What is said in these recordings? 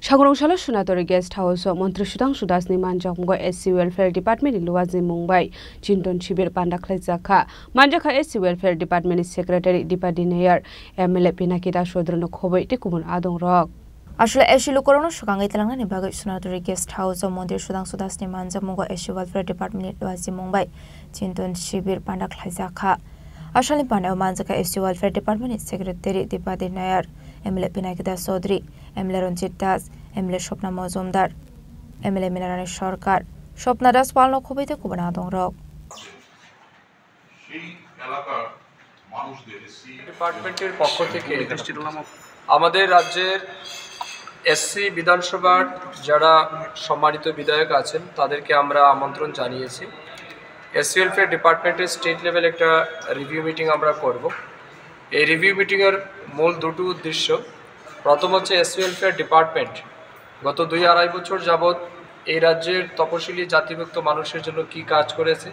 Sagrongshalo Sunatori Guest House Mantri Sudhangshu Dasni Manjakmgo SC Welfare Department Luwazi Mumbai Chinton Shibir Pandaklai Zakha Manjaka SC Welfare Department Secretary Dipadi Nair MLA Pinakita Shodrono Khoboi Tekumun Adong Rock আসলে এশিলু করোনো সকাঙ্গাই তেলাঙ্গানা নিবাগৈ সুনাতরি guest house মন্দির সুধাংশু দাসনি মানজামুগ এশি ওয়েলফেয়ার ডিপার্টমেন্ট লুৱাজি মুম্বাই চিন্তন শিবির পান্ডাকলাই জাখা আসলে পান্ডাও মানজাকা এশি welfare department secretary Dipadi Nayar MLA Pinakita Chowdhury MLA Ranjit Das MLA Swapna Majumdar MLA Minarani Sarkar Swapna Das পালন খুবইতে কুবনা দং রক সেই এলাকার মানুষদের ডিপার্টমেন্টের পক্ষ থেকে আমাদের রাজ্যের এসসি বিধানসভার যারা সম্মানিত বিধায়ক আছেন তাদেরকে আমরা আমন্ত্রণ জানিয়েছি। এসসি ওয়েলফেয়ার ডিপার্টমেন্টের স্টেট লেভেল একটা রিভিউ মিটিং আমরা করব। এই রিভিউ মিটিংয়ের মূল দুটো উদ্দেশ্য, প্রথম হচ্ছে এসসি ওয়েলফেয়ার ডিপার্টমেন্ট গত 2-2.5 বছর যাবৎ এই রাজ্যের তপশিলি জাতিভুক্ত মানুষের জন্য কি কাজ করেছে,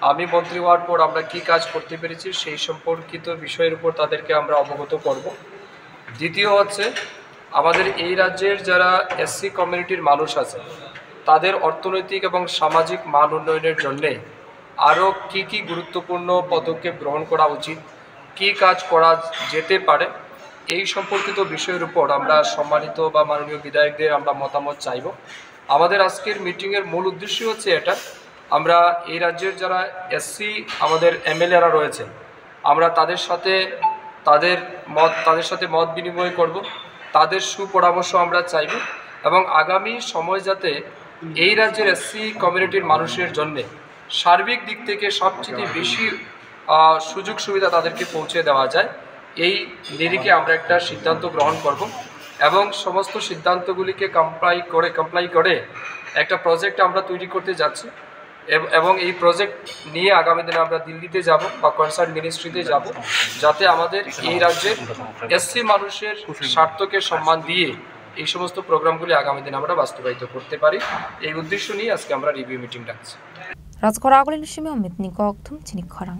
আমি মন্ত্রী হওয়ার পর আমরা কি কাজ করতে পেরেছি সেই সম্পর্কিত বিষয়ের উপর তাদেরকে আমরা অবগত করব। দ্বিতীয় হচ্ছে আমাদের এই রাজ্যের যারা এসসি কমিউনিটির মানুষ আছে তাদের অর্থনৈতিক এবং সামাজিক মান উন্নয়নের জন্যে আরও কি গুরুত্বপূর্ণ পদক্ষেপ গ্রহণ করা উচিত, কি কাজ করা যেতে পারে এই সম্পর্কিত বিষয়ের উপর আমরা সম্মানিত বা মাননীয় বিধায়কদের আমরা মতামত চাইব। আমাদের আজকের মিটিংয়ের মূল উদ্দেশ্য হচ্ছে এটা, আমরা এই রাজ্যের যারা এসসি আমাদের এমএলএরা রয়েছেন আমরা তাদের সাথে মত বিনিময় করব, তাদের সুপরামর্শ আমরা চাইব এবং আগামী সময় যাতে এই রাজ্যের এসসি কমিউনিটির মানুষের জন্য সার্বিক দিক থেকে সবচেয়ে বেশি সুযোগ সুবিধা তাদেরকে পৌঁছে দেওয়া যায় এই নিরিখে আমরা একটা সিদ্ধান্ত গ্রহণ করব এবং সমস্ত সিদ্ধান্তগুলিকে কমপ্লাই করে একটা প্রজেক্ট আমরা তৈরি করতে যাচ্ছি এবং এই প্রজেক্ট নিয়ে আগামী দিনে আমরা দিল্লিতে যাব বা কনসার্ন মিনিস্ট্রিতে যাব, যাতে আমাদের এই রাজ্যের এসসি মানুষের স্বার্থকে সম্মান দিয়ে এই সমস্ত প্রোগ্রামগুলি আগামী দিনে আমরা বাস্তবায়িত করতে পারি। এই উদ্দেশ্য নিয়ে আজকে আমরা রিভিউ মিটিং ডাকছি। রাজকরা আগলিন সিমে অমিত নিকক থুম চিনি খরাং।